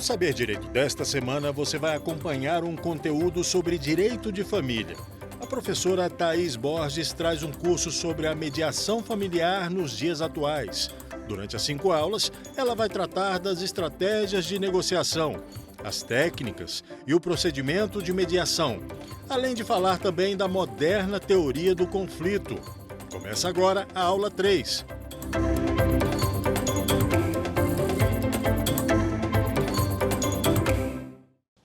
Saber Direito desta semana, você vai acompanhar um conteúdo sobre direito de família. A professora Thaís Borges traz um curso sobre a mediação familiar nos dias atuais. Durante as 5 aulas, ela vai tratar das estratégias de negociação, as técnicas e o procedimento de mediação, além de falar também da moderna teoria do conflito. Começa agora a aula 3.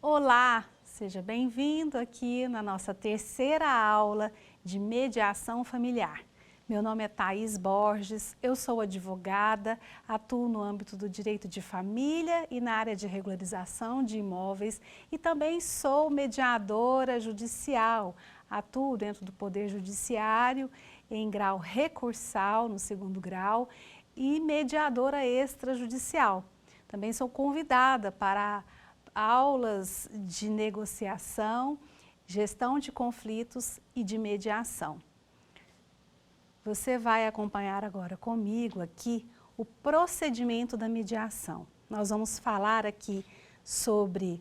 Olá, seja bem-vindo aqui na nossa terceira aula de mediação familiar. Meu nome é Thaís Borges, eu sou advogada, atuo no âmbito do direito de família e na área de regularização de imóveis e também sou mediadora judicial, atuo dentro do Poder Judiciário em grau recursal, no 2º grau, e mediadora extrajudicial. Também sou convidada para aulas de negociação, gestão de conflitos e de mediação. Você vai acompanhar agora comigo aqui o procedimento da mediação. Nós vamos falar aqui sobre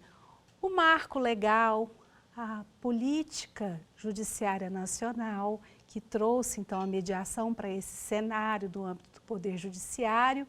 o marco legal, a política judiciária nacional, que trouxe então a mediação para esse cenário do âmbito do Poder Judiciário.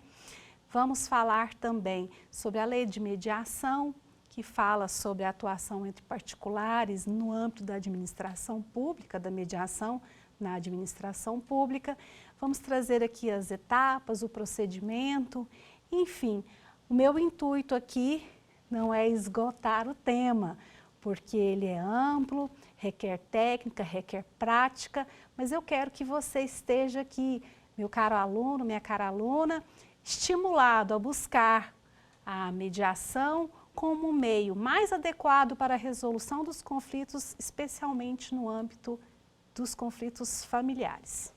Vamos falar também sobre a lei de mediação, que fala sobre a atuação entre particulares no âmbito da administração pública, da mediação na administração pública. Vamos trazer aqui as etapas, o procedimento, enfim. O meu intuito aqui não é esgotar o tema, porque ele é amplo, requer técnica, requer prática, mas eu quero que você esteja aqui, meu caro aluno, minha cara aluna, estimulado a buscar a mediação como um meio mais adequado para a resolução dos conflitos, especialmente no âmbito dos conflitos familiares.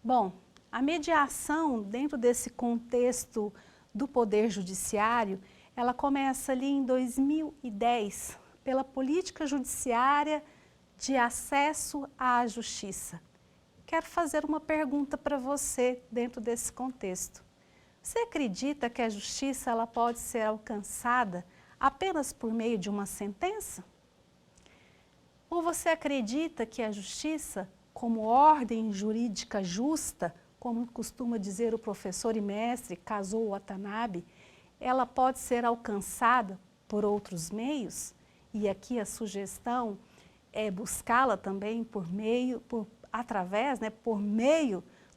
Bom, a mediação, dentro desse contexto do Poder Judiciário, ela começa ali em 2010, pela política judiciária de acesso à justiça. Quero fazer uma pergunta para você dentro desse contexto. Você acredita que a justiça ela pode ser alcançada apenas por meio de uma sentença? Ou você acredita que a justiça, como ordem jurídica justa, como costuma dizer o professor e mestre Kazuo Watanabe, ela pode ser alcançada por outros meios? E aqui a sugestão é buscá-la também por meio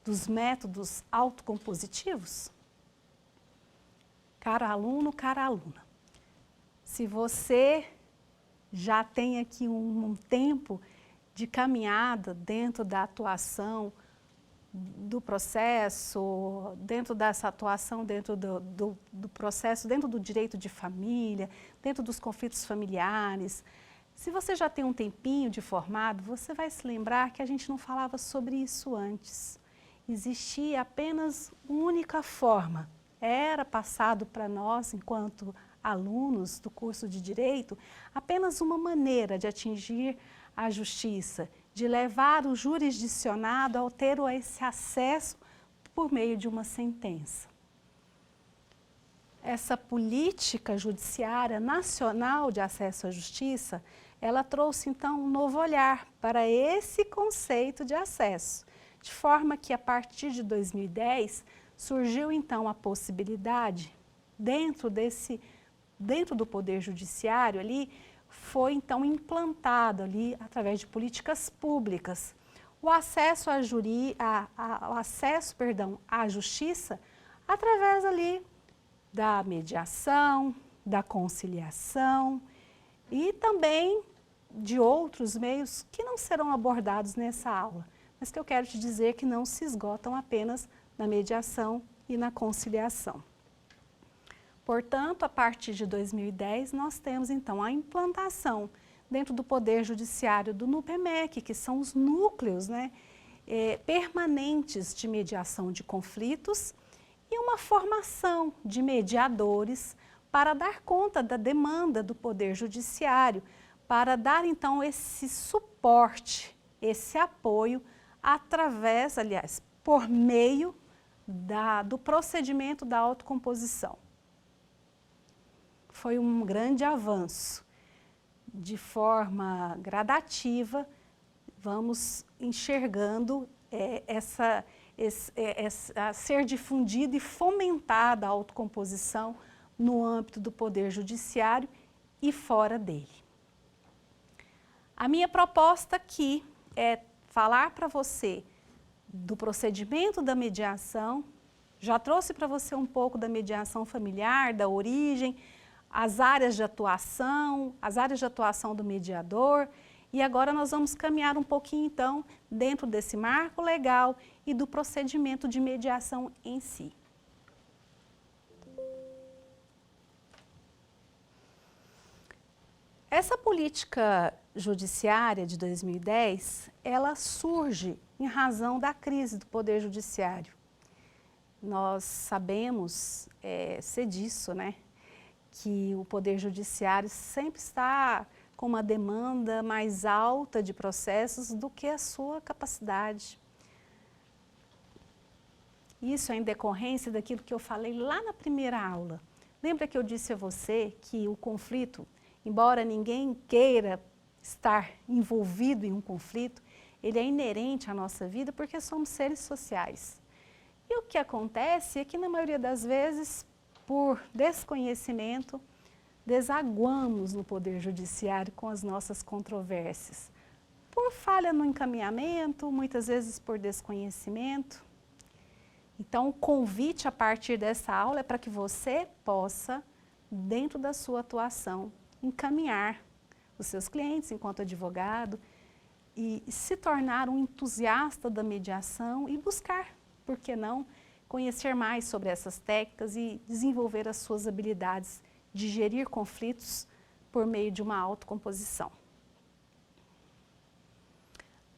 dos métodos autocompositivos? Caro aluno, cara aluna, se você já tem aqui um tempo de caminhada dentro da atuação do processo, dentro dessa atuação, dentro do processo, dentro do direito de família, dentro dos conflitos familiares. Se você já tem um tempinho de formado, você vai se lembrar que a gente não falava sobre isso antes. Existia apenas uma única forma, era passado para nós, enquanto alunos do curso de Direito, apenas uma maneira de atingir a justiça, de levar o jurisdicionado a ter esse acesso por meio de uma sentença. Essa política judiciária nacional de acesso à justiça, ela trouxe então um novo olhar para esse conceito de acesso, de forma que a partir de 2010 surgiu então a possibilidade, dentro do Poder Judiciário ali, foi então implantado ali, através de políticas públicas, o acesso à justiça através ali da mediação, da conciliação e também de outros meios que não serão abordados nessa aula, mas que eu quero te dizer que não se esgotam apenas na mediação e na conciliação. Portanto, a partir de 2010, nós temos então a implantação dentro do Poder Judiciário do NUPEMEC, que são os núcleos permanentes de mediação de conflitos, e uma formação de mediadores para dar conta da demanda do Poder Judiciário, para dar então esse suporte, esse apoio, através, aliás, por meio do procedimento da autocomposição. foi um grande avanço. De forma gradativa, vamos enxergando a ser difundida e fomentada a autocomposição no âmbito do Poder Judiciário e fora dele. A minha proposta aqui é falar para você do procedimento da mediação, já trouxe para você um pouco da mediação familiar, da origem, as áreas de atuação do mediador, e agora nós vamos caminhar um pouquinho então dentro desse marco legal e do procedimento de mediação em si. Essa política judiciária de 2010, ela surge em razão da crise do Poder Judiciário. Nós sabemos ser disso, né? Que o Poder Judiciário sempre está com uma demanda mais alta de processos do que a sua capacidade. Isso é em decorrência daquilo que eu falei lá na primeira aula. Lembra que eu disse a você que o conflito, embora ninguém queira estar envolvido em um conflito, ele é inerente à nossa vida porque somos seres sociais. E o que acontece é que, na maioria das vezes, por desconhecimento, desaguamos no Poder Judiciário com as nossas controvérsias. Por falha no encaminhamento, muitas vezes por desconhecimento. Então, o convite a partir dessa aula é para que você possa, dentro da sua atuação, encaminhar os seus clientes enquanto advogado e se tornar um entusiasta da mediação e buscar, por que não, conhecer mais sobre essas técnicas e desenvolver as suas habilidades de gerir conflitos por meio de uma autocomposição.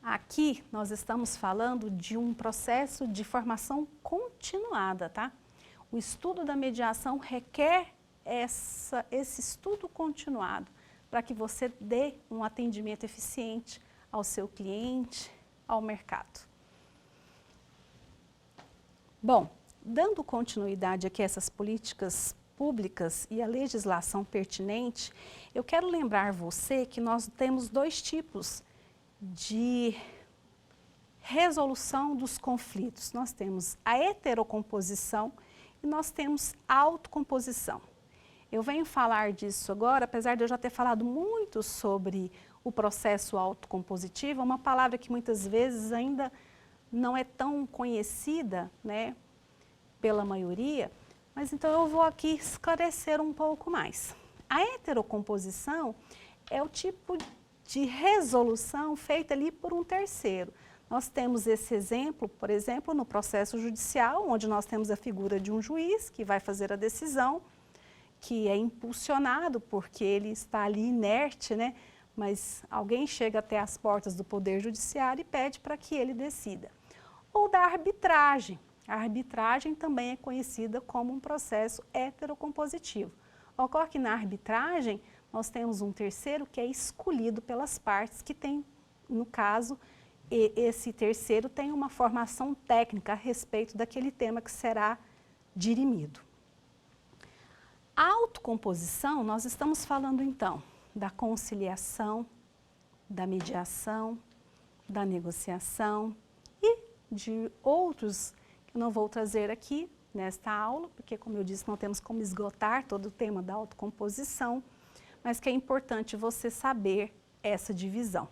Aqui nós estamos falando de um processo de formação continuada, tá? O estudo da mediação requer esse estudo continuado para que você dê um atendimento eficiente ao seu cliente, ao mercado. Bom, dando continuidade aqui a essas políticas públicas e a legislação pertinente, eu quero lembrar você que nós temos dois tipos de resolução dos conflitos. Nós temos a heterocomposição e nós temos a autocomposição. Eu venho falar disso agora, apesar de eu já ter falado muito sobre o processo autocompositivo, é uma palavra que muitas vezes ainda não é tão conhecida, né, pela maioria, mas então eu vou aqui esclarecer um pouco mais. A heterocomposição é o tipo de resolução feita ali por um terceiro. Nós temos esse exemplo, por exemplo, no processo judicial, onde nós temos a figura de um juiz que vai fazer a decisão, que é impulsionado porque ele está ali inerte, né? Mas alguém chega até as portas do Poder Judiciário e pede para que ele decida. Ou da arbitragem. A arbitragem também é conhecida como um processo heterocompositivo. Ocorre que na arbitragem nós temos um terceiro que é escolhido pelas partes que tem, no caso, esse terceiro tem uma formação técnica a respeito daquele tema que será dirimido. A autocomposição, nós estamos falando então da conciliação, da mediação, da negociação e de outros que eu não vou trazer aqui nesta aula, porque como eu disse, não temos como esgotar todo o tema da autocomposição, mas que é importante você saber essa divisão.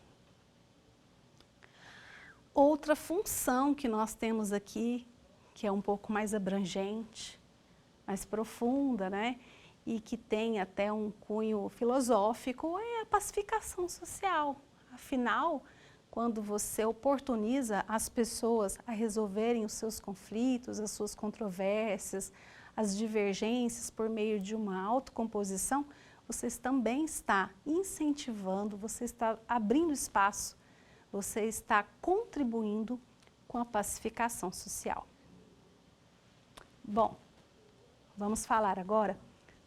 Outra função que nós temos aqui, que é um pouco mais abrangente, mais profunda, né? E que tem até um cunho filosófico, é a pacificação social. Afinal, quando você oportuniza as pessoas a resolverem os seus conflitos, as suas controvérsias, as divergências por meio de uma autocomposição, você também está incentivando, você está abrindo espaço, você está contribuindo com a pacificação social. Bom, vamos falar agora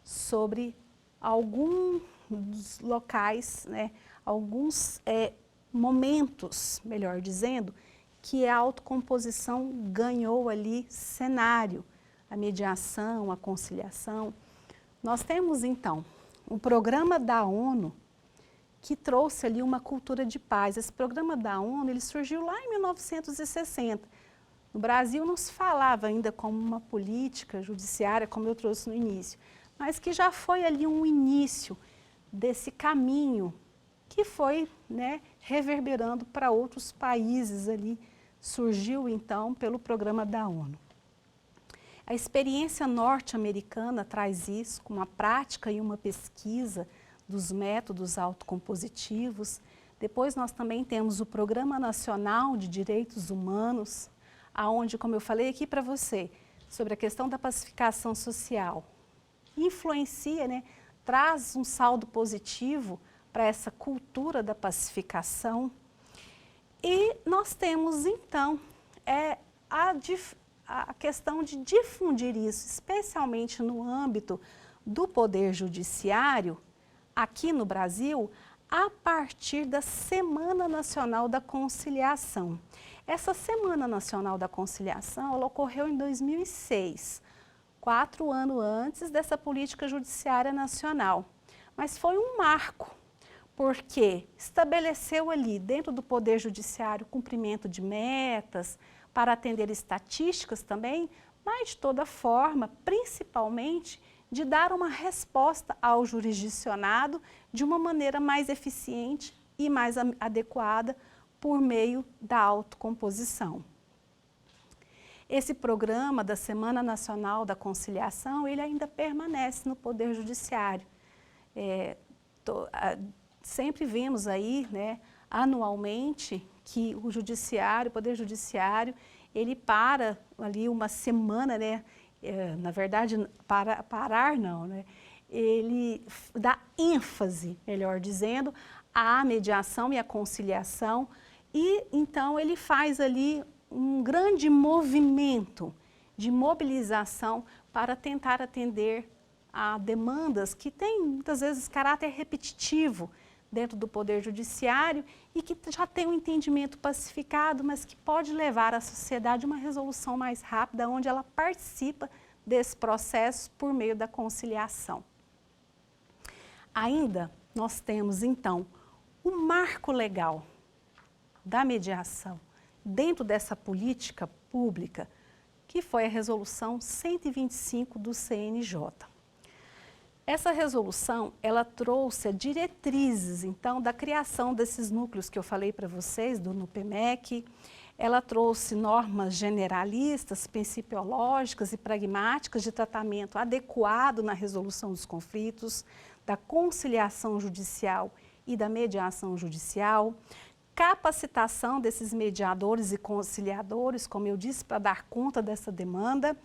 sobre alguns locais, né, alguns momentos, melhor dizendo, que a autocomposição ganhou ali cenário, a mediação, a conciliação. Nós temos então um programa da ONU que trouxe ali uma cultura de paz. Esse programa da ONU, ele surgiu lá em 1960. No Brasil não se falava ainda como uma política judiciária, como eu trouxe no início, mas que já foi ali um início desse caminho que foi, né, reverberando para outros países ali. Surgiu então pelo programa da ONU. A experiência norte-americana traz isso com uma prática e uma pesquisa dos métodos autocompositivos. Depois nós também temos o Programa Nacional de Direitos Humanos, aonde, como eu falei aqui para você, sobre a questão da pacificação social, influencia, né, traz um saldo positivo para essa cultura da pacificação. E nós temos, então, a questão de difundir isso, especialmente no âmbito do Poder Judiciário, aqui no Brasil, a partir da Semana Nacional da Conciliação. Essa Semana Nacional da Conciliação, ela ocorreu em 2006, 4 anos antes dessa política judiciária nacional. Mas foi um marco, porque estabeleceu ali, dentro do Poder Judiciário, cumprimento de metas, para atender estatísticas também, mas de toda forma, principalmente, de dar uma resposta ao jurisdicionado de uma maneira mais eficiente e mais adequada por meio da autocomposição. Esse programa da Semana Nacional da Conciliação, ele ainda permanece no Poder Judiciário. Sempre vemos aí, né, anualmente, que o Judiciário, o Poder Judiciário, ele para ali uma semana, né, na verdade, parar não, né, ele dá ênfase, melhor dizendo, à mediação e à conciliação, e então ele faz ali um grande movimento de mobilização para tentar atender a demandas que têm, muitas vezes, caráter repetitivo dentro do Poder Judiciário e que já tem um entendimento pacificado, mas que pode levar a sociedade a uma resolução mais rápida, onde ela participa desse processo por meio da conciliação. Ainda nós temos, então, o marco legal da mediação dentro dessa política pública, que foi a Resolução 125 do CNJ. Essa resolução, ela trouxe diretrizes, então, da criação desses núcleos que eu falei para vocês, do NUPEMEC. Ela trouxe normas generalistas, principiológicas e pragmáticas de tratamento adequado na resolução dos conflitos, da conciliação judicial e da mediação judicial, capacitação desses mediadores e conciliadores, como eu disse, para dar conta dessa demanda,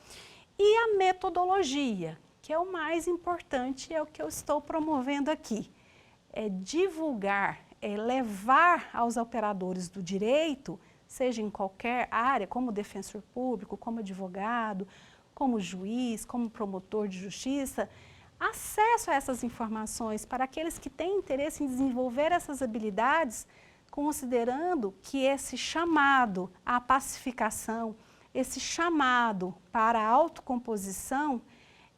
e a metodologia, que é o mais importante, é o que eu estou promovendo aqui. É divulgar, é levar aos operadores do direito, seja em qualquer área, como defensor público, como advogado, como juiz, como promotor de justiça, acesso a essas informações para aqueles que têm interesse em desenvolver essas habilidades, considerando que esse chamado à pacificação, esse chamado para a autocomposição,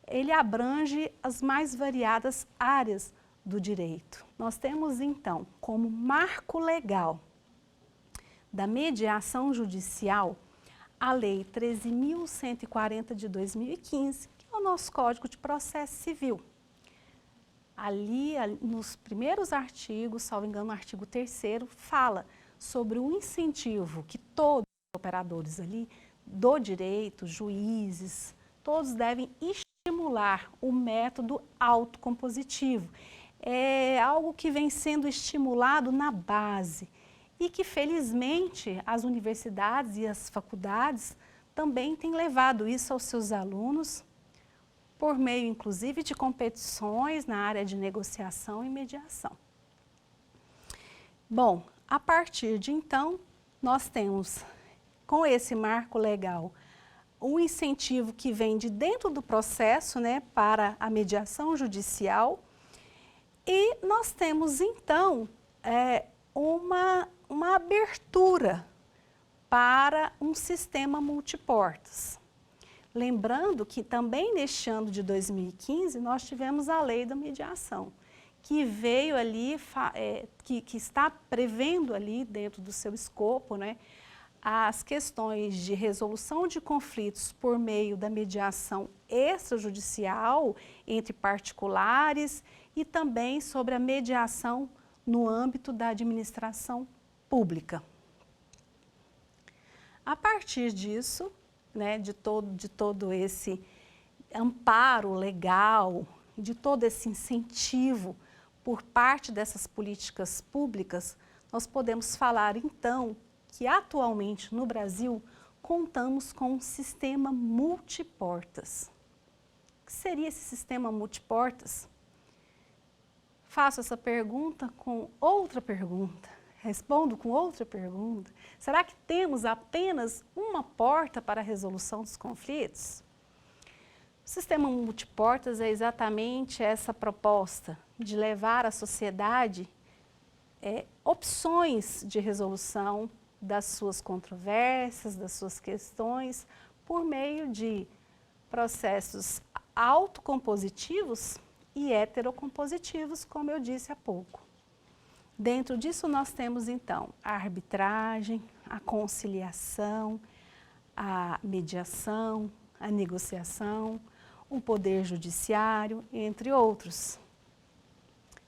ele abrange as mais variadas áreas do direito. Nós temos, então, como marco legal da mediação judicial a Lei 13.140 de 2015, que é o nosso Código de Processo Civil. Ali, nos primeiros artigos, salvo engano, no artigo 3º, fala sobre o incentivo que todos os operadores ali do direito, juízes, todos devem estimular o método autocompositivo. É algo que vem sendo estimulado na base e que, felizmente, as universidades e as faculdades também têm levado isso aos seus alunos, por meio, inclusive, de competições na área de negociação e mediação. Bom, a partir de então, nós temos, com esse marco legal, um incentivo que vem de dentro do processo, né, para a mediação judicial, e nós temos, então, uma abertura para um sistema multiportas. Lembrando que também neste ano de 2015 nós tivemos a lei da mediação, que veio ali, que está prevendo ali dentro do seu escopo, né, as questões de resolução de conflitos por meio da mediação extrajudicial entre particulares e também sobre a mediação no âmbito da administração pública. A partir disso, né, de todo esse amparo legal, de todo esse incentivo por parte dessas políticas públicas, nós podemos falar então que atualmente no Brasil contamos com um sistema multiportas. O que seria esse sistema multiportas? Faço essa pergunta com outra pergunta, respondo com outra pergunta. Será que temos apenas uma porta para a resolução dos conflitos? O sistema multiportas é exatamente essa proposta de levar à sociedade opções de resolução das suas controvérsias, das suas questões, por meio de processos autocompositivos e heterocompositivos, como eu disse há pouco. Dentro disso nós temos então a arbitragem, a conciliação, a mediação, a negociação, o poder judiciário, entre outros.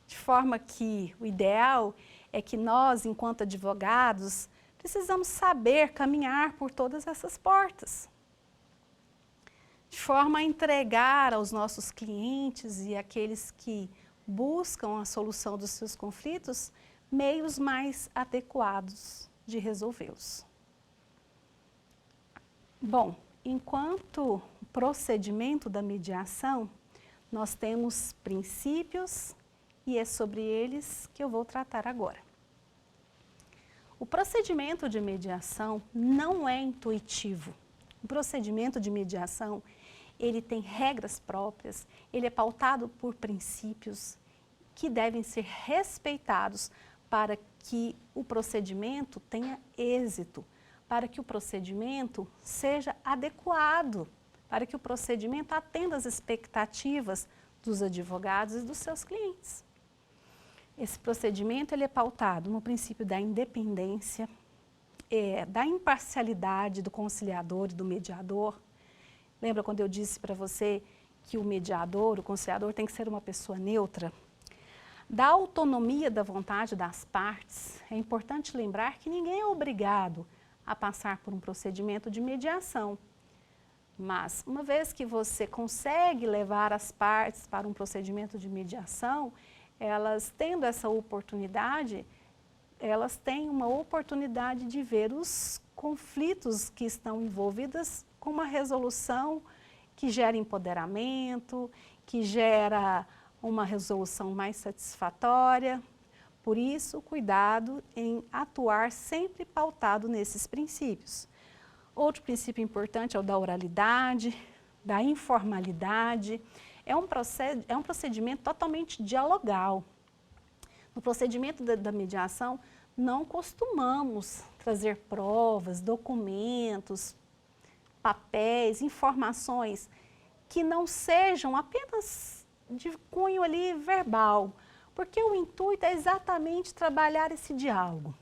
De forma que o ideal é que nós, enquanto advogados, precisamos saber caminhar por todas essas portas, de forma a entregar aos nossos clientes e àqueles que buscam a solução dos seus conflitos meios mais adequados de resolvê-los. Bom, enquanto procedimento da mediação, nós temos princípios e é sobre eles que eu vou tratar agora. O procedimento de mediação não é intuitivo. O procedimento de mediação, ele tem regras próprias, ele é pautado por princípios que devem ser respeitados para que o procedimento tenha êxito, para que o procedimento seja adequado, para que o procedimento atenda às expectativas dos advogados e dos seus clientes. Esse procedimento ele é pautado no princípio da independência, da imparcialidade do conciliador e do mediador. Lembra quando eu disse para você que o mediador, o conciliador tem que ser uma pessoa neutra? Da autonomia da vontade das partes, é importante lembrar que ninguém é obrigado a passar por um procedimento de mediação. Mas, uma vez que você consegue levar as partes para um procedimento de mediação, elas tendo essa oportunidade, elas têm uma oportunidade de ver os conflitos que estão envolvidos com uma resolução que gera empoderamento, que gera uma resolução mais satisfatória. Por isso, cuidado em atuar sempre pautado nesses princípios. Outro princípio importante é o da oralidade, da informalidade. É um procedimento totalmente dialogal. No procedimento da mediação, não costumamos trazer provas, documentos, papéis, informações que não sejam apenas de cunho ali verbal, porque o intuito é exatamente trabalhar esse diálogo.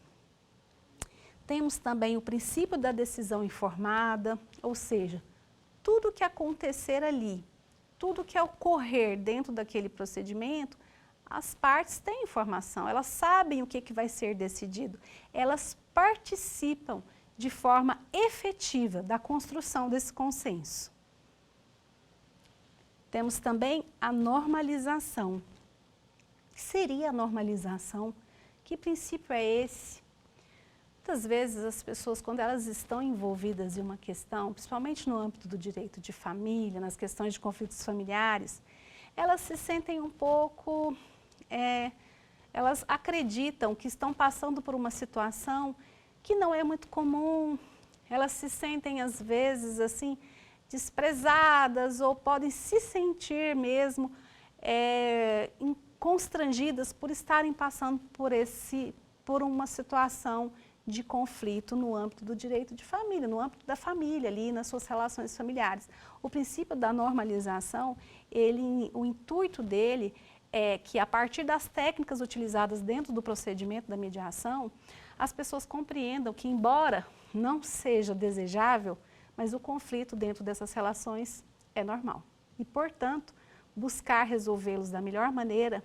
Temos também o princípio da decisão informada, ou seja, tudo que acontecer ali, tudo que ocorrer dentro daquele procedimento, as partes têm informação, elas sabem o que vai ser decidido, elas participam de forma efetiva da construção desse consenso. Temos também a normalização. O que seria a normalização? Que princípio é esse? Muitas vezes as pessoas, quando elas estão envolvidas em uma questão, principalmente no âmbito do direito de família, nas questões de conflitos familiares, elas se sentem um pouco, elas acreditam que estão passando por uma situação que não é muito comum, elas se sentem às vezes assim, desprezadas ou podem se sentir mesmo constrangidas por estarem passando por uma situação de conflito no âmbito do direito de família, no âmbito da família ali, nas suas relações familiares. O princípio da normalização, o intuito dele é que a partir das técnicas utilizadas dentro do procedimento da mediação, as pessoas compreendam que, embora não seja desejável, mas o conflito dentro dessas relações é normal. E, portanto, buscar resolvê-los da melhor maneira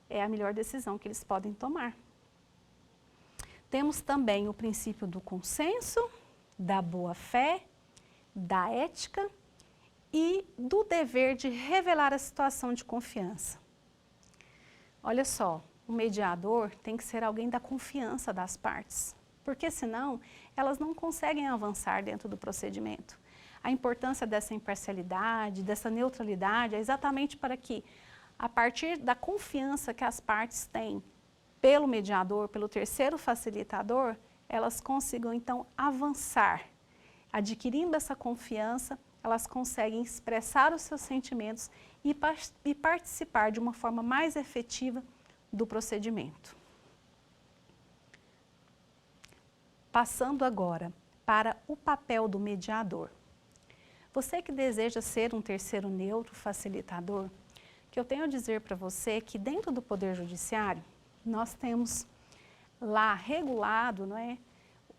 é a melhor decisão que eles podem tomar. Temos também o princípio do consenso, da boa-fé, da ética e do dever de revelar a situação de confiança. Olha só, o mediador tem que ser alguém da confiança das partes, porque senão elas não conseguem avançar dentro do procedimento. A importância dessa imparcialidade, dessa neutralidade é exatamente para que, a partir da confiança que as partes têm pelo mediador, pelo terceiro facilitador, elas consigam então avançar. Adquirindo essa confiança, elas conseguem expressar os seus sentimentos e participar de uma forma mais efetiva do procedimento. Passando agora para o papel do mediador. Você que deseja ser um terceiro neutro facilitador, o que eu tenho a dizer para você é que dentro do Poder Judiciário, nós temos lá regulado, não é,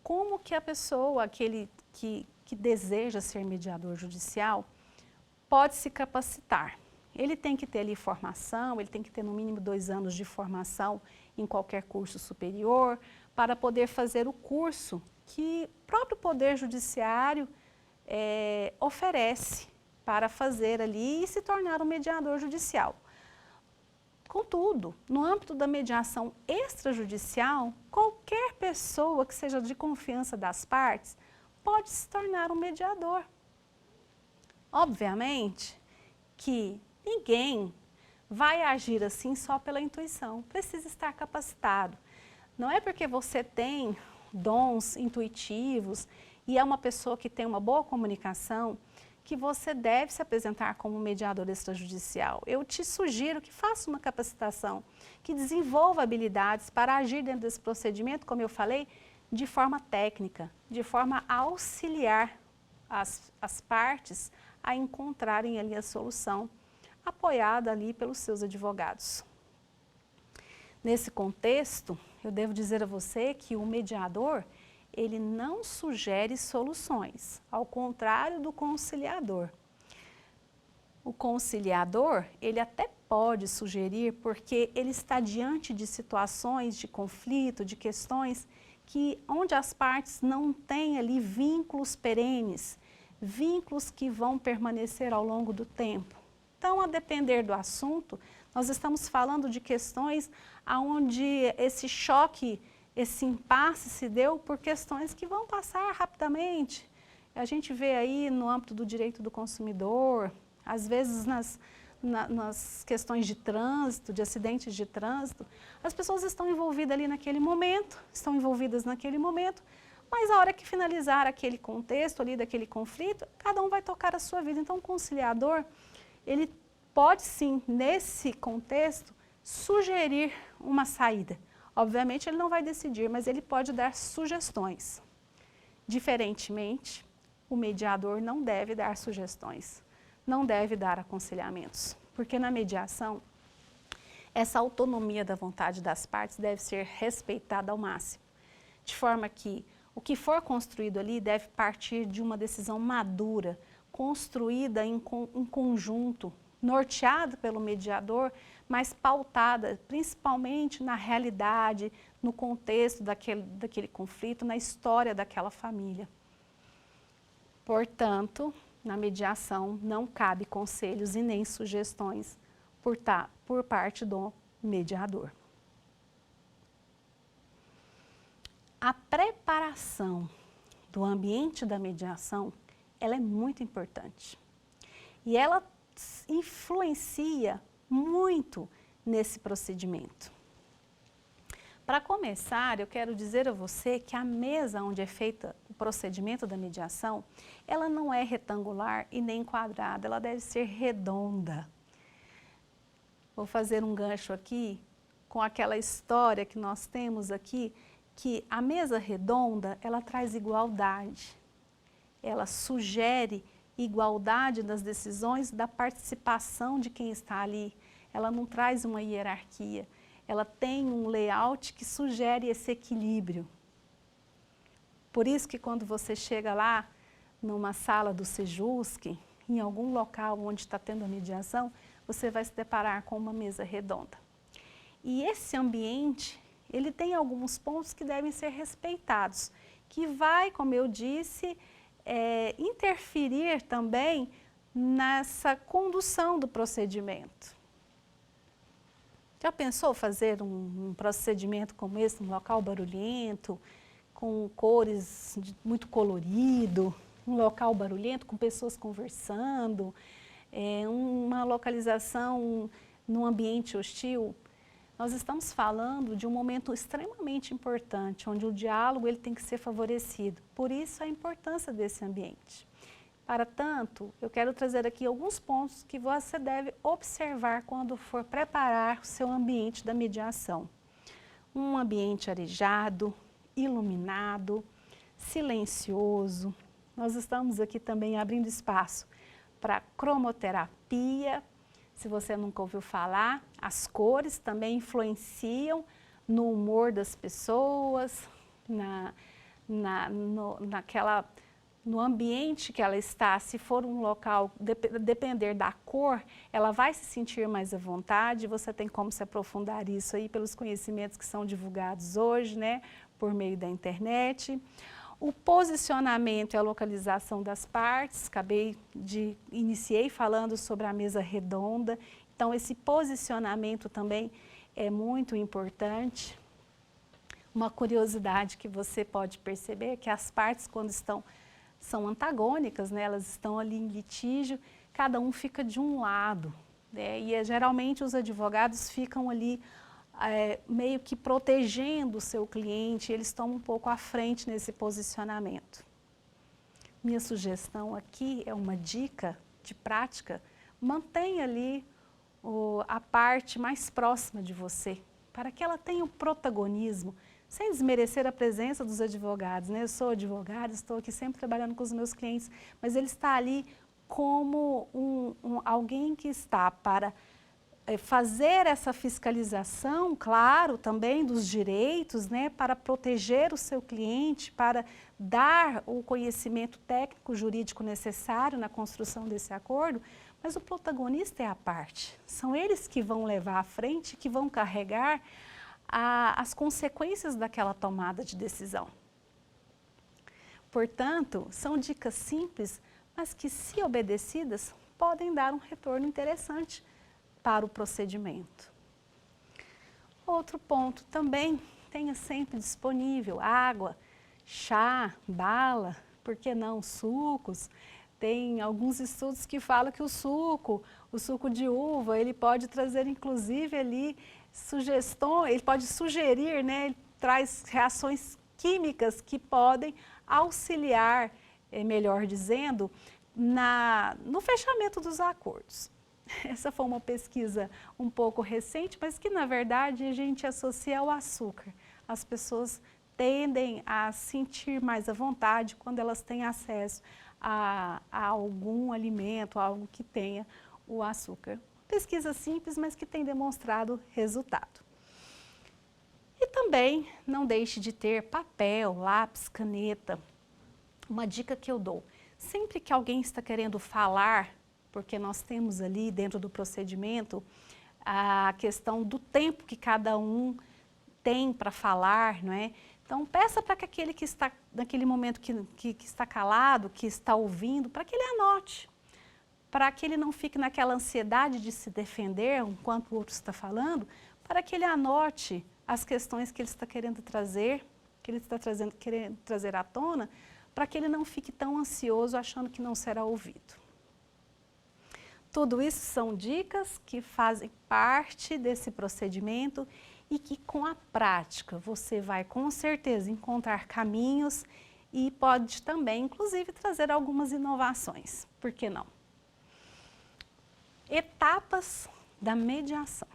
como que a pessoa, aquele que deseja ser mediador judicial, pode se capacitar. Ele tem que ter ali formação, ele tem que ter no mínimo 2 anos de formação em qualquer curso superior, para poder fazer o curso que o próprio Poder Judiciário oferece para fazer ali e se tornar um mediador judicial. Contudo, no âmbito da mediação extrajudicial, qualquer pessoa que seja de confiança das partes pode se tornar um mediador. Obviamente que ninguém vai agir assim só pela intuição, precisa estar capacitado. Não é porque você tem dons intuitivos e é uma pessoa que tem uma boa comunicação que você deve se apresentar como mediador extrajudicial. Eu te sugiro que faça uma capacitação, que desenvolva habilidades para agir dentro desse procedimento, como eu falei, de forma técnica, de forma a auxiliar as partes a encontrarem ali a solução, apoiada ali pelos seus advogados. Nesse contexto, eu devo dizer a você que o mediador, ele não sugere soluções, ao contrário do conciliador. O conciliador, ele até pode sugerir porque ele está diante de situações de conflito, de questões onde as partes não têm ali vínculos perenes, vínculos que vão permanecer ao longo do tempo. Então, a depender do assunto, nós estamos falando de questões onde esse choque, esse impasse se deu por questões que vão passar rapidamente. A gente vê aí no âmbito do direito do consumidor, às vezes nas questões de trânsito, de acidentes de trânsito, as pessoas estão envolvidas ali naquele momento, mas a hora que finalizar aquele contexto ali daquele conflito, cada um vai tocar a sua vida. Então, o conciliador, ele pode sim, nesse contexto, sugerir uma saída. Obviamente, ele não vai decidir, mas ele pode dar sugestões. Diferentemente, o mediador não deve dar sugestões, não deve dar aconselhamentos, porque na mediação, essa autonomia da vontade das partes deve ser respeitada ao máximo, de forma que o que for construído ali deve partir de uma decisão madura, construída em conjunto, norteada pelo mediador, mas pautada principalmente na realidade, no contexto daquele conflito, na história daquela família. Portanto, na mediação não cabe conselhos e nem sugestões por parte do mediador. A preparação do ambiente da mediação, ela é muito importante. E ela influencia muito nesse procedimento. Para começar, eu quero dizer a você que a mesa onde é feita o procedimento da mediação, ela não é retangular e nem quadrada, ela deve ser redonda. Vou fazer um gancho aqui com aquela história que nós temos aqui, que a mesa redonda, ela traz igualdade, ela sugere igualdade das decisões, da participação de quem está ali. Ela não traz uma hierarquia, ela tem um layout que sugere esse equilíbrio. Por isso que quando você chega lá, numa sala do Sejusc, em algum local onde está tendo a mediação, você vai se deparar com uma mesa redonda. E esse ambiente, ele tem alguns pontos que devem ser respeitados, que vai, como eu disse, interferir também nessa condução do procedimento. Já pensou fazer um procedimento como esse, num local barulhento, com cores muito colorido, um local barulhento, com pessoas conversando, uma localização num ambiente hostil? Nós estamos falando de um momento extremamente importante, onde o diálogo ele tem que ser favorecido. Por isso a importância desse ambiente. Para tanto, eu quero trazer aqui alguns pontos que você deve observar quando for preparar o seu ambiente da mediação. Um ambiente arejado, iluminado, silencioso. Nós estamos aqui também abrindo espaço para cromoterapia. Se você nunca ouviu falar, as cores também influenciam no humor das pessoas, no ambiente que ela está. Se for um local, depender da cor, ela vai se sentir mais à vontade. Você tem como se aprofundar isso aí pelos conhecimentos que são divulgados hoje, né, por meio da internet. O posicionamento e a localização das partes, iniciei falando sobre a mesa redonda, então esse posicionamento também é muito importante. Uma curiosidade que você pode perceber é que as partes, quando são antagônicas, né, elas estão ali em litígio, cada um fica de um lado, né, e geralmente os advogados ficam ali meio que protegendo o seu cliente, eles estão um pouco à frente nesse posicionamento. Minha sugestão aqui é uma dica de prática: mantenha ali a parte mais próxima de você, para que ela tenha o protagonismo, sem desmerecer a presença dos advogados, né? Eu sou advogada, estou aqui sempre trabalhando com os meus clientes, mas ele está ali como alguém que está para fazer essa fiscalização, claro, também dos direitos, né, para proteger o seu cliente, para dar o conhecimento técnico jurídico necessário na construção desse acordo, mas o protagonista é a parte. São eles que vão levar à frente, que vão carregar as consequências daquela tomada de decisão. Portanto, são dicas simples, mas que, se obedecidas, podem dar um retorno interessante para o procedimento. Outro ponto também, tenha sempre disponível água, chá, bala, por que não sucos. Tem alguns estudos que falam que o suco de uva, ele pode trazer inclusive ali sugestões, ele pode sugerir, né, ele traz reações químicas que podem auxiliar, melhor dizendo, no fechamento dos acordos. Essa foi uma pesquisa um pouco recente, mas que na verdade a gente associa ao açúcar. As pessoas tendem a sentir mais à vontade quando elas têm acesso a algum alimento, algo que tenha o açúcar. Pesquisa simples, mas que tem demonstrado resultado. E também não deixe de ter papel, lápis, caneta. Uma dica que eu dou: sempre que alguém está querendo falar, porque nós temos ali dentro do procedimento a questão do tempo que cada um tem para falar, não é? Então, peça para que aquele que está, naquele momento que está calado, que está ouvindo, para que ele anote, para que ele não fique naquela ansiedade de se defender enquanto o outro está falando, para que ele anote as questões que ele está querendo trazer, querendo trazer à tona, para que ele não fique tão ansioso achando que não será ouvido. Tudo isso são dicas que fazem parte desse procedimento e que, com a prática, você vai com certeza encontrar caminhos e pode também, inclusive, trazer algumas inovações. Por que não? Etapas da mediação.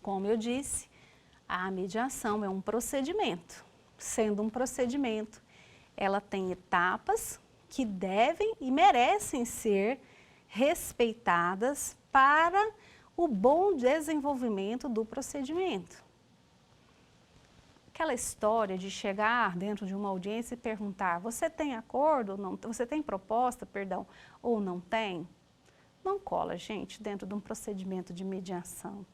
Como eu disse, A mediação é um procedimento. Sendo um procedimento, ela tem etapas que devem e merecem ser respeitadas para o bom desenvolvimento do procedimento. Aquela história de chegar dentro de uma audiência e perguntar: você tem acordo ou não, você tem proposta, perdão, ou não tem? Não cola, gente, dentro de um procedimento de mediação.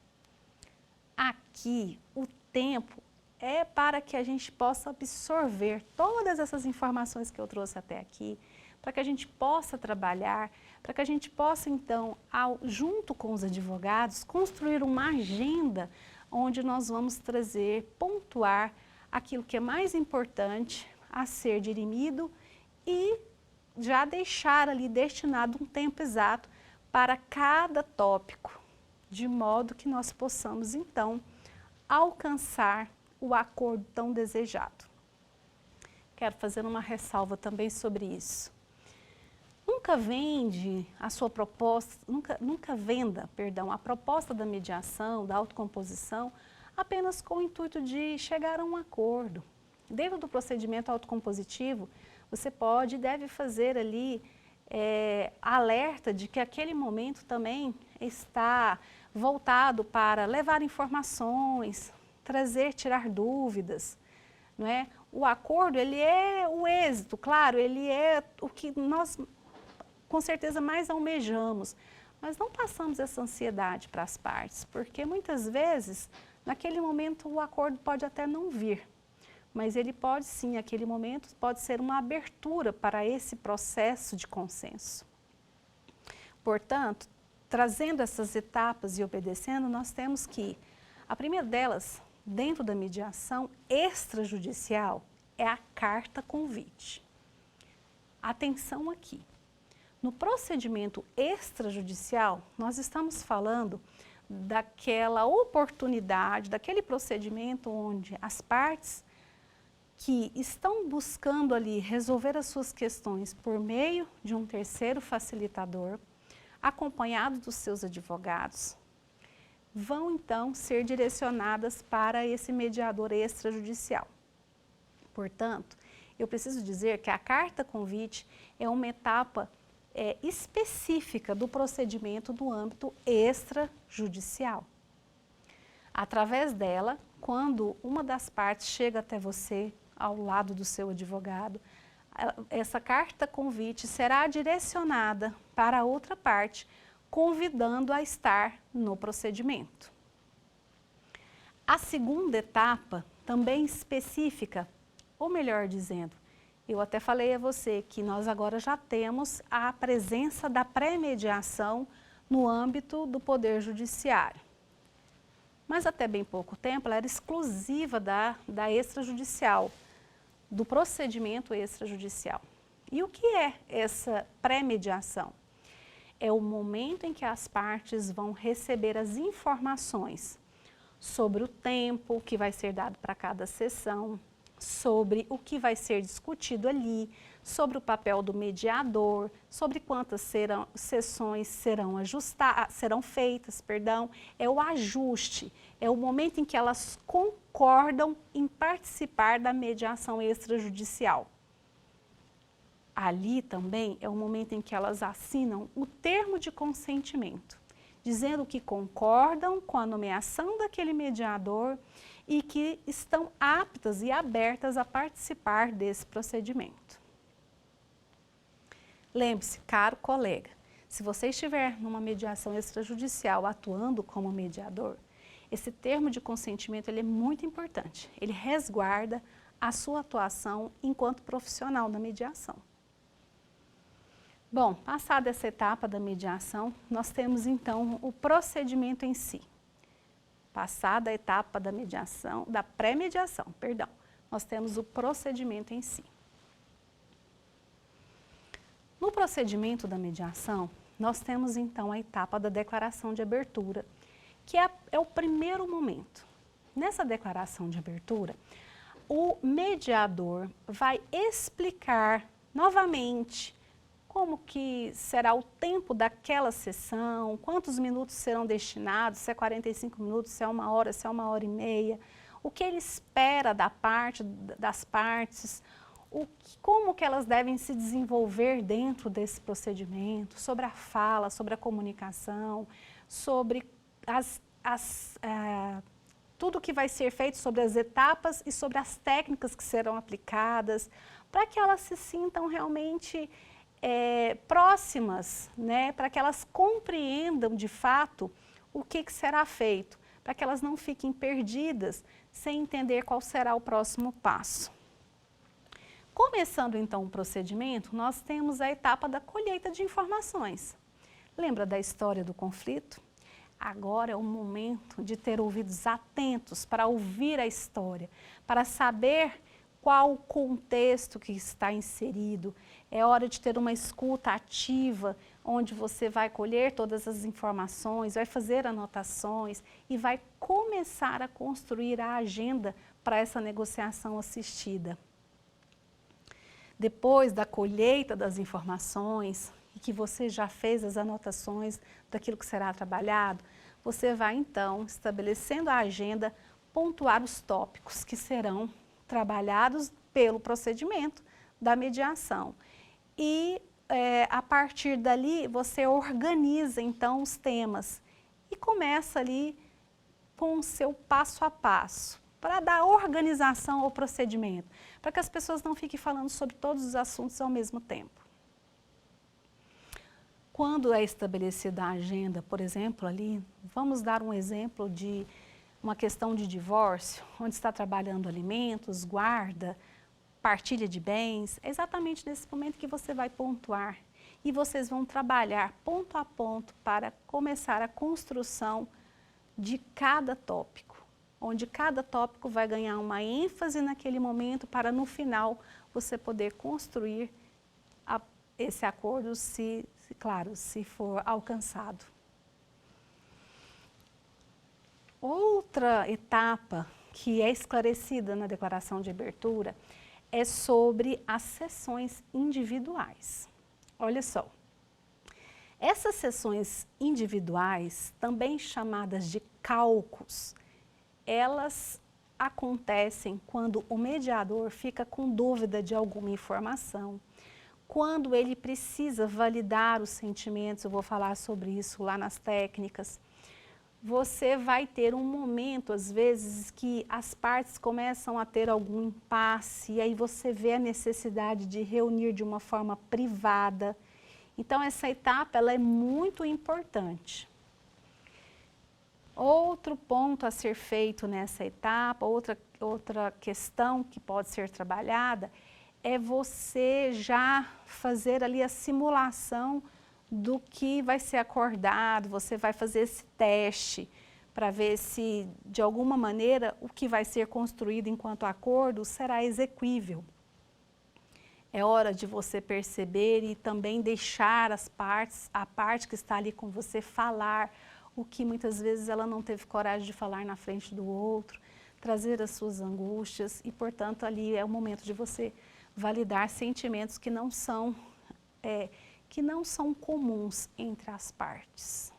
Aqui, o tempo é para que a gente possa absorver todas essas informações que eu trouxe até aqui, para que a gente possa trabalhar, para que a gente possa, então, junto com os advogados, construir uma agenda onde nós vamos trazer, pontuar aquilo que é mais importante a ser dirimido e já deixar ali destinado um tempo exato para cada tópico, de modo que nós possamos, então, alcançar o acordo tão desejado. Quero fazer uma ressalva também sobre isso. Nunca vende a sua proposta, nunca venda, perdão, a proposta da mediação, da autocomposição, apenas com o intuito de chegar a um acordo. Dentro do procedimento autocompositivo, você pode e deve fazer ali alerta de que aquele momento também está voltado para levar informações, tirar dúvidas, não é? O acordo, ele é o êxito, claro, ele é o que nós com certeza mais almejamos, mas não passamos essa ansiedade para as partes, porque muitas vezes, naquele momento, o acordo pode até não vir, mas ele pode sim, naquele momento, pode ser uma abertura para esse processo de consenso. Portanto, trazendo essas etapas e obedecendo, nós temos que, a primeira delas, dentro da mediação extrajudicial, é a carta convite. Atenção aqui. No procedimento extrajudicial, nós estamos falando daquela oportunidade, daquele procedimento onde as partes que estão buscando ali resolver as suas questões por meio de um terceiro facilitador, acompanhado dos seus advogados, vão então ser direcionadas para esse mediador extrajudicial. Portanto, eu preciso dizer que a carta convite é uma etapa específica do procedimento do âmbito extrajudicial. Através dela, quando uma das partes chega até você, ao lado do seu advogado, essa carta convite será direcionada para a outra parte, convidando a estar no procedimento. A segunda etapa, também específica, ou melhor dizendo, eu até falei a você que nós agora já temos a presença da pré-mediação no âmbito do Poder Judiciário. Mas até bem pouco tempo ela era exclusiva da extrajudicial, do procedimento extrajudicial. E o que é essa pré-mediação? É o momento em que as partes vão receber as informações sobre o tempo que vai ser dado para cada sessão, sobre o que vai ser discutido ali, sobre o papel do mediador, sobre quantas sessões serão feitas, é o ajuste, é o momento em que elas concordam em participar da mediação extrajudicial. Ali também é o momento em que elas assinam o termo de consentimento, dizendo que concordam com a nomeação daquele mediador e que estão aptas e abertas a participar desse procedimento. Lembre-se, caro colega, se você estiver numa mediação extrajudicial atuando como mediador, esse termo de consentimento ele é muito importante. Ele resguarda a sua atuação enquanto profissional da mediação. Bom, passada essa etapa da mediação, nós temos então o procedimento em si. Passada a etapa da mediação, da pré-mediação, perdão, nós temos o procedimento em si. No procedimento da mediação, nós temos então a etapa da declaração de abertura, que é o primeiro momento. Nessa declaração de abertura, o mediador vai explicar novamente como que será o tempo daquela sessão, quantos minutos serão destinados, se é 45 minutos, se é 1 hora, se é 1 hora e meia, o que ele espera das partes, como que elas devem se desenvolver dentro desse procedimento, sobre a fala, sobre a comunicação, sobre tudo que vai ser feito, sobre as etapas e sobre as técnicas que serão aplicadas, para que elas se sintam realmente próximas, né? Para que elas compreendam de fato o que será feito, para que elas não fiquem perdidas sem entender qual será o próximo passo. Começando então o procedimento, nós temos a etapa da colheita de informações. Lembra da história do conflito? Agora é o momento de ter ouvidos atentos para ouvir a história, para saber qual o contexto que está inserido. É hora de ter uma escuta ativa, onde você vai colher todas as informações, vai fazer anotações e vai começar a construir a agenda para essa negociação assistida. Depois da colheita das informações, e que você já fez as anotações daquilo que será trabalhado, você vai então, estabelecendo a agenda, pontuar os tópicos que serão trabalhados pelo procedimento da mediação. E a partir dali você organiza então os temas e começa ali com o seu passo a passo, para dar organização ao procedimento, para que as pessoas não fiquem falando sobre todos os assuntos ao mesmo tempo. Quando é estabelecida a agenda, por exemplo, ali, vamos dar um exemplo de uma questão de divórcio, onde está trabalhando alimentos, guarda, partilha de bens, é exatamente nesse momento que você vai pontuar e vocês vão trabalhar ponto a ponto para começar a construção de cada tópico, onde cada tópico vai ganhar uma ênfase naquele momento para no final você poder construir esse acordo, claro, se for alcançado. Outra etapa que é esclarecida na declaração de abertura é sobre as sessões individuais. Olha só, essas sessões individuais, também chamadas de caucos, elas acontecem quando o mediador fica com dúvida de alguma informação, quando ele precisa validar os sentimentos, eu vou falar sobre isso lá nas técnicas. Você vai ter um momento, às vezes, que as partes começam a ter algum impasse, e aí você vê a necessidade de reunir de uma forma privada. Então, essa etapa ela é muito importante. Outro ponto a ser feito nessa etapa, outra questão que pode ser trabalhada, é você já fazer ali a simulação do que vai ser acordado, você vai fazer esse teste para ver se, de alguma maneira, o que vai ser construído enquanto acordo será exequível. É hora de você perceber e também deixar a parte que está ali com você falar, o que muitas vezes ela não teve coragem de falar na frente do outro, trazer as suas angústias e, portanto, ali é o momento de você validar sentimentos que não são comuns entre as partes.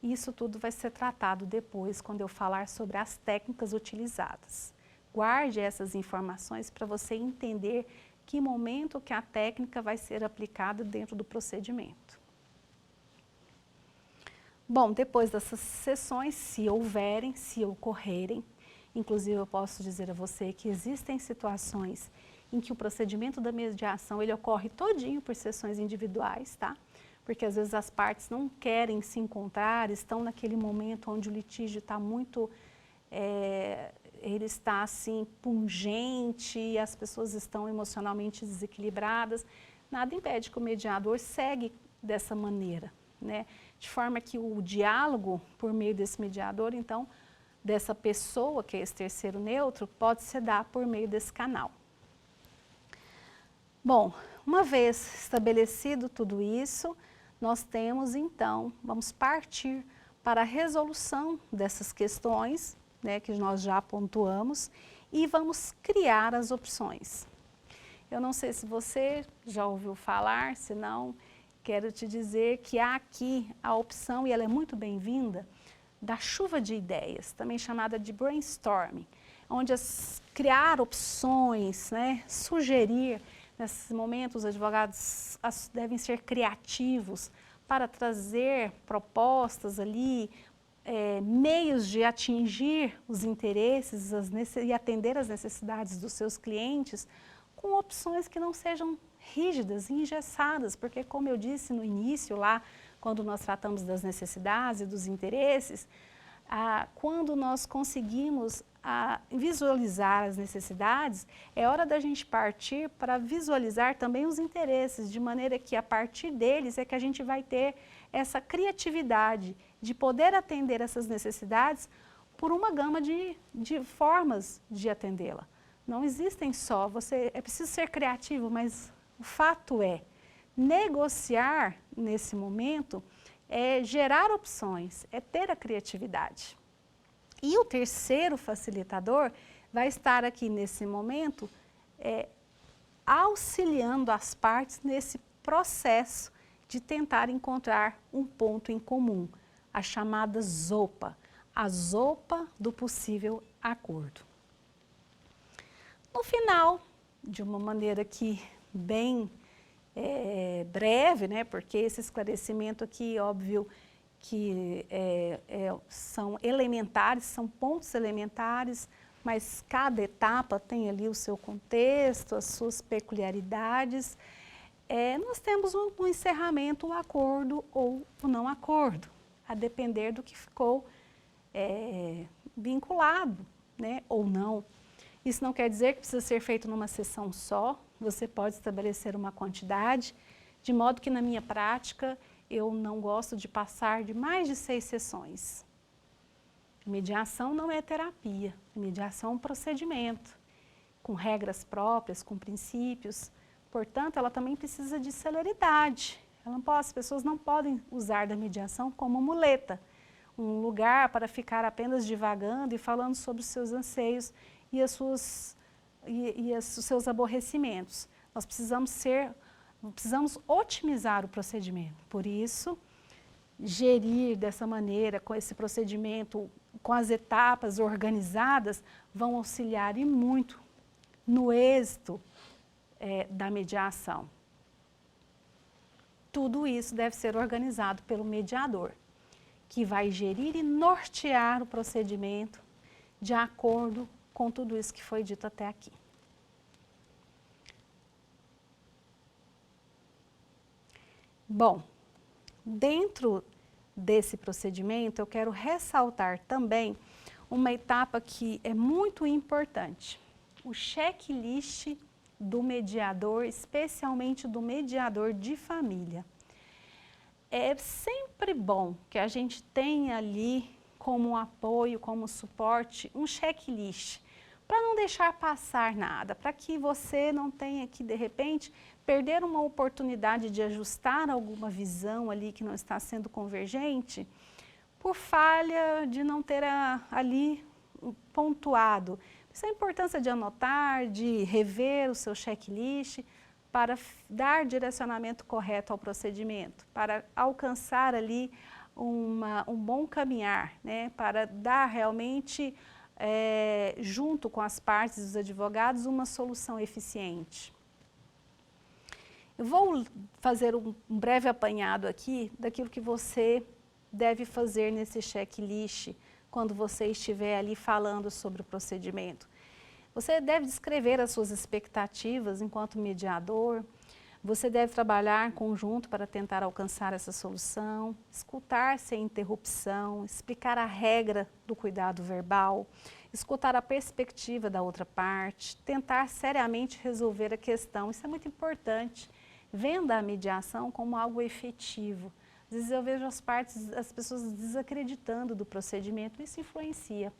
Isso tudo vai ser tratado depois, quando eu falar sobre as técnicas utilizadas. Guarde essas informações para você entender que momento que a técnica vai ser aplicada dentro do procedimento. Bom, depois dessas sessões, se houverem, se ocorrerem, inclusive eu posso dizer a você que existem situações em que o procedimento da mediação ele ocorre todinho por sessões individuais, tá? Porque às vezes as partes não querem se encontrar, estão naquele momento onde o litígio está muito, ele está assim pungente e as pessoas estão emocionalmente desequilibradas. Nada impede que o mediador segue dessa maneira, né? De forma que o diálogo por meio desse mediador, então, dessa pessoa que é esse terceiro neutro, pode se dar por meio desse canal. Bom, uma vez estabelecido tudo isso, nós temos então, vamos partir para a resolução dessas questões, né, que nós já pontuamos, e vamos criar as opções. Eu não sei se você já ouviu falar, se não, quero te dizer que há aqui a opção, e ela é muito bem-vinda, da chuva de ideias, também chamada de brainstorming, onde criar opções, né, sugerir. Nesses momentos, os advogados devem ser criativos para trazer propostas ali, meios de atingir os interesses e atender às necessidades dos seus clientes com opções que não sejam rígidas e engessadas, porque, como eu disse no início lá, quando nós tratamos das necessidades e dos interesses, quando nós conseguimos visualizar as necessidades, é hora da gente partir para visualizar também os interesses, de maneira que a partir deles é que a gente vai ter essa criatividade de poder atender essas necessidades por uma gama de formas de atendê-la. Não existem só, é preciso ser criativo, mas o fato é, negociar nesse momento é gerar opções, é ter a criatividade. E o terceiro facilitador vai estar aqui nesse momento auxiliando as partes nesse processo de tentar encontrar um ponto em comum, a chamada ZOPA, a ZOPA do possível acordo. No final, de uma maneira aqui bem breve, né, porque esse esclarecimento aqui, óbvio, que são elementares, são pontos elementares, mas cada etapa tem ali o seu contexto, as suas peculiaridades. Nós temos um encerramento, um acordo ou um não acordo, a depender do que ficou vinculado, né, ou não. Isso não quer dizer que precisa ser feito numa sessão só, você pode estabelecer uma quantidade, de modo que na minha prática eu não gosto de passar de mais de 6 sessões. Mediação não é terapia, mediação é um procedimento, com regras próprias, com princípios. Portanto, ela também precisa de celeridade. As pessoas não podem usar da mediação como muleta, um lugar para ficar apenas divagando e falando sobre os seus anseios e os seus aborrecimentos. Nós precisamos otimizar o procedimento. Por isso, gerir dessa maneira, com esse procedimento, com as etapas organizadas, vão auxiliar e muito no êxito da mediação. Tudo isso deve ser organizado pelo mediador, que vai gerir e nortear o procedimento de acordo com tudo isso que foi dito até aqui. Bom, dentro desse procedimento, eu quero ressaltar também uma etapa que é muito importante, o checklist do mediador, especialmente do mediador de família. É sempre bom que a gente tenha ali como apoio, como suporte, um checklist, para não deixar passar nada, para que você não tenha que, de repente, perder uma oportunidade de ajustar alguma visão ali que não está sendo convergente, por falha de não ter ali pontuado. Isso é a importância de anotar, de rever o seu checklist, para dar direcionamento correto ao procedimento, para alcançar ali um bom caminhar, né, para dar realmente, junto com as partes dos advogados, uma solução eficiente. Eu vou fazer um breve apanhado aqui daquilo que você deve fazer nesse checklist quando você estiver ali falando sobre o procedimento. Você deve descrever as suas expectativas enquanto mediador, você deve trabalhar em conjunto para tentar alcançar essa solução, escutar sem interrupção, explicar a regra do cuidado verbal, escutar a perspectiva da outra parte, tentar seriamente resolver a questão. Isso é muito importante. Venda a mediação como algo efetivo. Às vezes eu vejo as pessoas desacreditando do procedimento, isso influencia.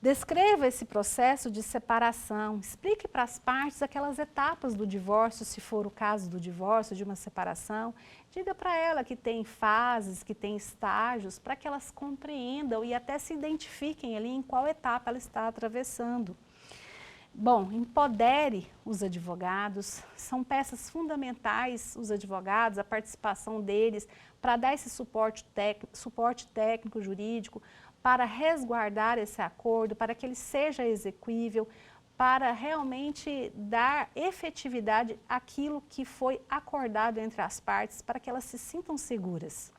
Descreva esse processo de separação, explique para as partes aquelas etapas do divórcio, se for o caso do divórcio, de uma separação. Diga para ela que tem fases, que tem estágios, para que elas compreendam e até se identifiquem ali em qual etapa ela está atravessando. Bom, empodere os advogados, são peças fundamentais os advogados, a participação deles para dar esse suporte técnico, jurídico, para resguardar esse acordo, para que ele seja exequível, para realmente dar efetividade àquilo que foi acordado entre as partes, para que elas se sintam seguras.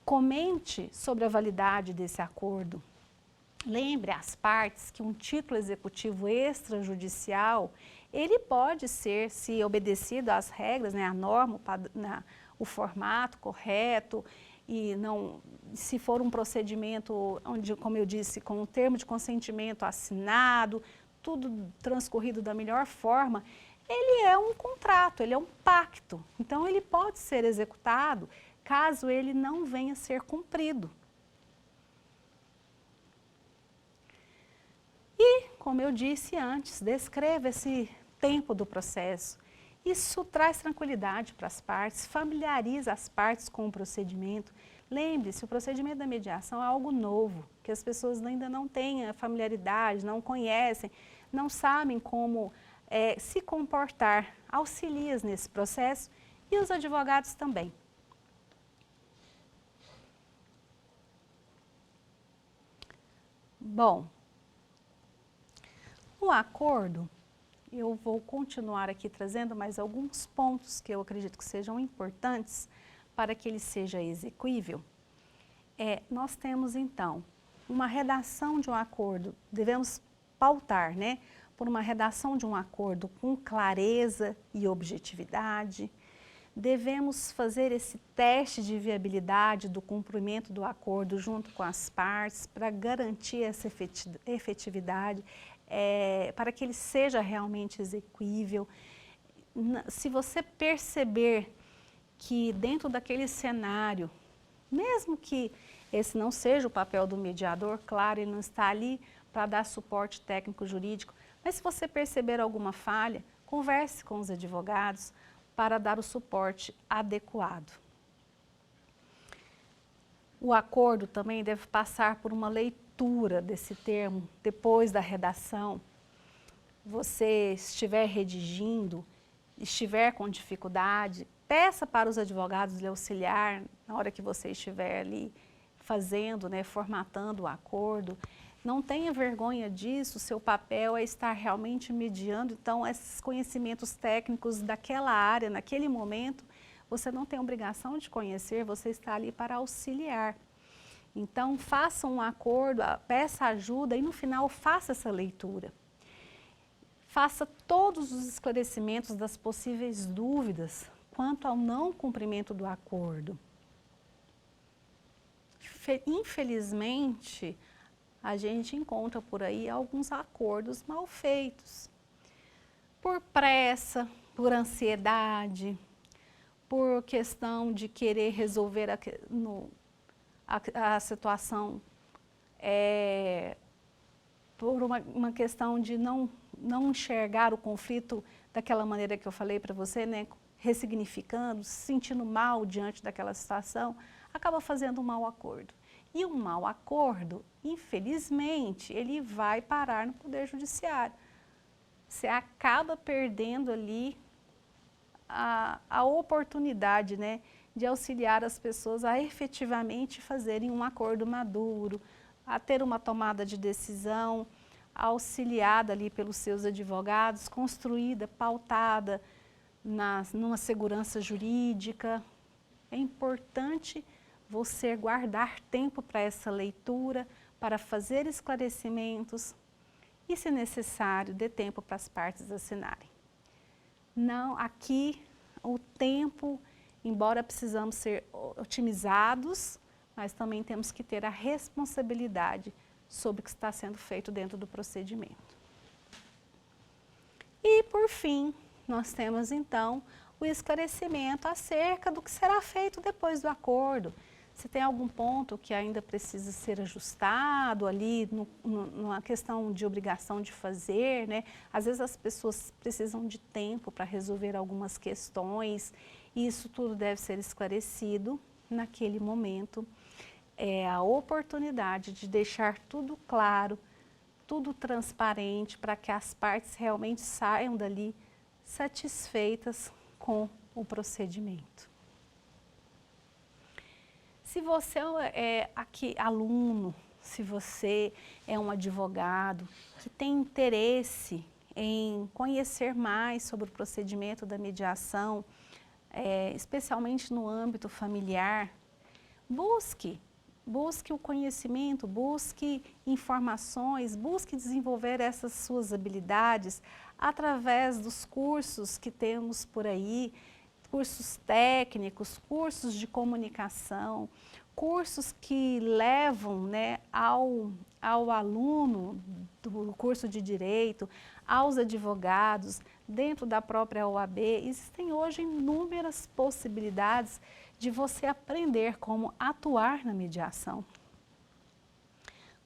Comente sobre a validade desse acordo. Lembre às partes que um título executivo extrajudicial, ele pode ser, se obedecido às regras, né, a norma, o formato correto, e não, se for um procedimento onde, como eu disse, com o termo de consentimento assinado, tudo transcorrido da melhor forma, ele é um contrato, ele é um pacto. Então, ele pode ser executado caso ele não venha a ser cumprido. E, como eu disse antes, descreva esse tempo do processo. Isso traz tranquilidade para as partes, familiariza as partes com o procedimento. Lembre-se, o procedimento da mediação é algo novo, que as pessoas ainda não têm a familiaridade, não conhecem, não sabem como se comportar. Auxilia nesse processo e os advogados também. Bom, o acordo, eu vou continuar aqui trazendo mais alguns pontos que eu acredito que sejam importantes para que ele seja exequível. Nós temos, então, uma redação de um acordo, devemos pautar, né, por uma redação de um acordo com clareza e objetividade. Devemos fazer esse teste de viabilidade do cumprimento do acordo junto com as partes para garantir essa efetividade, para que ele seja realmente exequível. Se você perceber que dentro daquele cenário, mesmo que esse não seja o papel do mediador, claro, ele não está ali para dar suporte técnico-jurídico, mas se você perceber alguma falha, converse com os advogados para dar o suporte adequado. O acordo também deve passar por uma leitura desse termo depois da redação. Você estiver redigindo, estiver com dificuldade, peça para os advogados lhe auxiliar na hora que você estiver ali fazendo, né, formatando o acordo. Não tenha vergonha disso, seu papel é estar realmente mediando, então esses conhecimentos técnicos daquela área, naquele momento, você não tem obrigação de conhecer, você está ali para auxiliar. Então, faça um acordo, peça ajuda e no final faça essa leitura. Faça todos os esclarecimentos das possíveis dúvidas quanto ao não cumprimento do acordo. Infelizmente, a gente encontra por aí alguns acordos mal feitos. Por pressa, por ansiedade, por questão de querer resolver a situação, por uma questão de não enxergar o conflito daquela maneira que eu falei para você, né, ressignificando, se sentindo mal diante daquela situação, acaba fazendo um mau acordo. E um mau acordo, infelizmente, ele vai parar no Poder Judiciário. Você acaba perdendo ali a oportunidade, né, de auxiliar as pessoas a efetivamente fazerem um acordo maduro, a ter uma tomada de decisão auxiliada ali pelos seus advogados, construída, pautada numa segurança jurídica. É importante você guardar tempo para essa leitura, para fazer esclarecimentos e, se necessário, dê tempo para as partes assinarem. Não, aqui o tempo, embora precisamos ser otimizados, mas também temos que ter a responsabilidade sobre o que está sendo feito dentro do procedimento. E, por fim, nós temos então o esclarecimento acerca do que será feito depois do acordo. Se tem algum ponto que ainda precisa ser ajustado ali, numa questão de obrigação de fazer, né? Às vezes as pessoas precisam de tempo para resolver algumas questões, e isso tudo deve ser esclarecido naquele momento. É a oportunidade de deixar tudo claro, tudo transparente, para que as partes realmente saiam dali satisfeitas com o procedimento. Se você é aqui aluno, se você é um advogado que tem interesse em conhecer mais sobre o procedimento da mediação, especialmente no âmbito familiar, busque o conhecimento, busque informações, busque desenvolver essas suas habilidades através dos cursos que temos por aí, cursos técnicos, cursos de comunicação, cursos que levam, né, ao aluno do curso de Direito, aos advogados, dentro da própria OAB. Existem hoje inúmeras possibilidades de você aprender como atuar na mediação.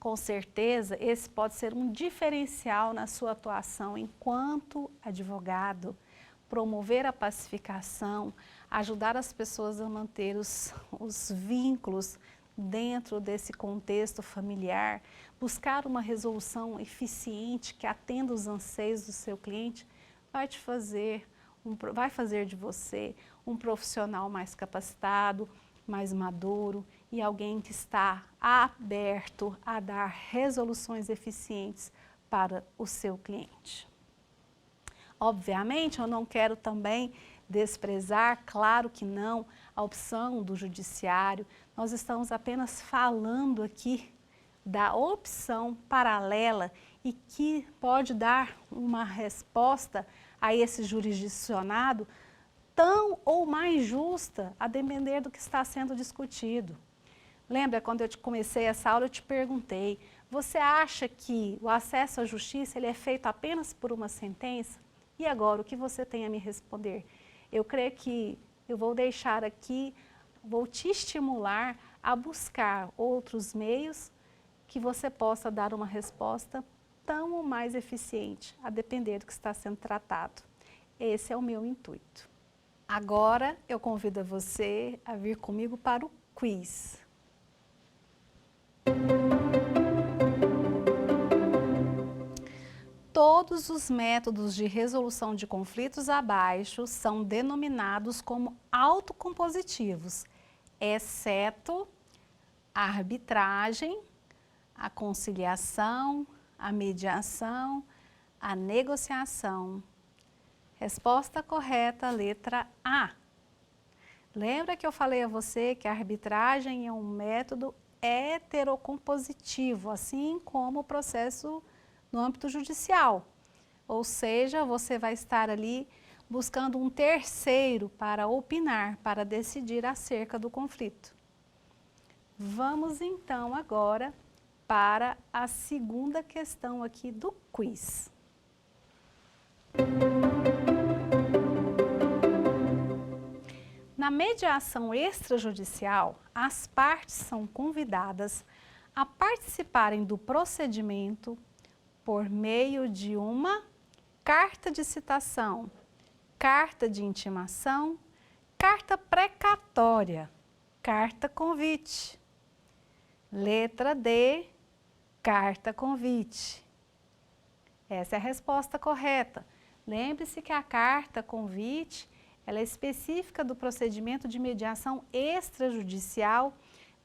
Com certeza, esse pode ser um diferencial na sua atuação enquanto advogado, promover a pacificação, ajudar as pessoas a manter os vínculos dentro desse contexto familiar, buscar uma resolução eficiente que atenda os anseios do seu cliente, vai fazer de você um profissional mais capacitado, mais maduro e alguém que está aberto a dar resoluções eficientes para o seu cliente. Obviamente, eu não quero também desprezar, claro que não, a opção do judiciário. Nós estamos apenas falando aqui da opção paralela e que pode dar uma resposta a esse jurisdicionado tão ou mais justa, a depender do que está sendo discutido. Lembra, quando eu comecei essa aula, eu te perguntei, você acha que o acesso à justiça ele é feito apenas por uma sentença? E agora, o que você tem a me responder? Eu creio que eu vou deixar aqui, vou te estimular a buscar outros meios que você possa dar uma resposta tão ou mais eficiente, a depender do que está sendo tratado. Esse é o meu intuito. Agora, eu convido você a vir comigo para o quiz. Todos os métodos de resolução de conflitos abaixo são denominados como autocompositivos, exceto a arbitragem, a conciliação, a mediação, a negociação. Resposta correta, letra A. Lembra que eu falei a você que a arbitragem é um método heterocompositivo, assim como o processo no âmbito judicial. Ou seja, você vai estar ali buscando um terceiro para opinar, para decidir acerca do conflito. Vamos então agora para a segunda questão aqui do quiz. Na mediação extrajudicial, as partes são convidadas a participarem do procedimento por meio de uma carta de citação, carta de intimação, carta precatória, carta convite. Letra D, carta convite. Essa é a resposta correta. Lembre-se que a carta convite, ela é específica do procedimento de mediação extrajudicial.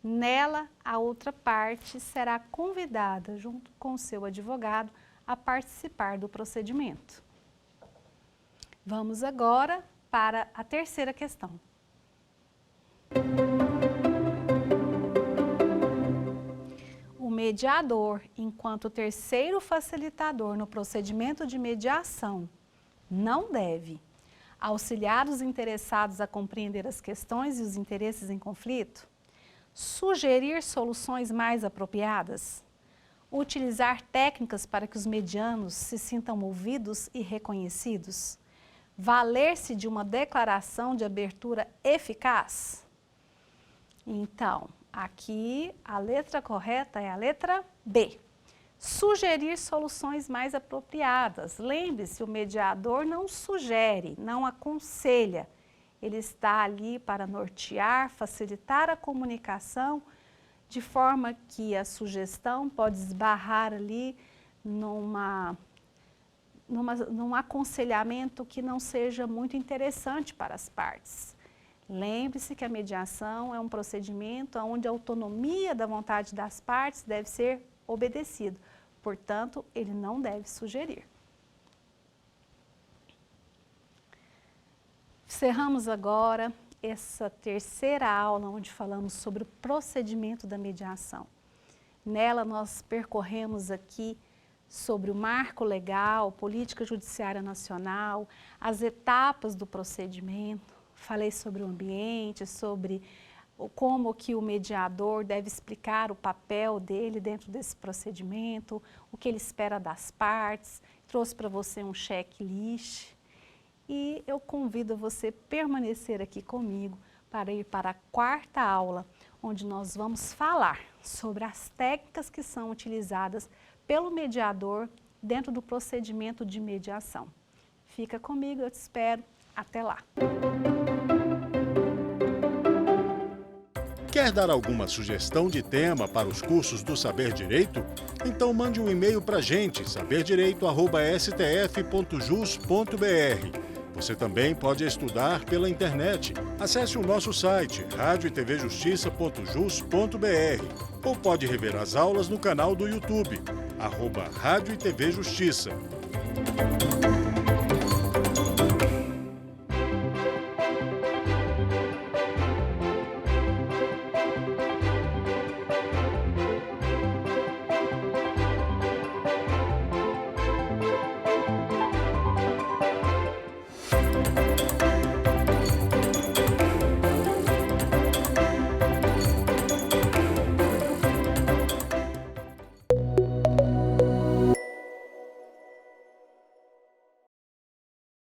Nela, a outra parte será convidada, junto com o seu advogado, a participar do procedimento. Vamos agora para a terceira questão. O mediador, enquanto terceiro facilitador no procedimento de mediação, não deve auxiliar os interessados a compreender as questões e os interesses em conflito, sugerir soluções mais apropriadas, utilizar técnicas para que os medianos se sintam ouvidos e reconhecidos, valer-se de uma declaração de abertura eficaz. Então, aqui a letra correta é a letra B. Sugerir soluções mais apropriadas. Lembre-se, o mediador não sugere, não aconselha. Ele está ali para nortear, facilitar a comunicação, de forma que a sugestão pode esbarrar ali num aconselhamento que não seja muito interessante para as partes. Lembre-se que a mediação é um procedimento onde a autonomia da vontade das partes deve ser obedecida. Portanto, ele não deve sugerir. Encerramos agora essa terceira aula onde falamos sobre o procedimento da mediação. Nela nós percorremos aqui sobre o marco legal, política judiciária nacional, as etapas do procedimento, falei sobre o ambiente, sobre como que o mediador deve explicar o papel dele dentro desse procedimento, o que ele espera das partes, trouxe para você um checklist e eu convido você a permanecer aqui comigo para ir para a quarta aula, onde nós vamos falar sobre as técnicas que são utilizadas pelo mediador dentro do procedimento de mediação. Fica comigo, eu te espero. Até lá! Quer dar alguma sugestão de tema para os cursos do Saber Direito? Então mande um e-mail para a gente, saberdireito@stf.jus.br. Você também pode estudar pela internet. Acesse o nosso site, radioetvjustiça.jus.br, ou pode rever as aulas no canal do YouTube, @Rádio e TV Justiça.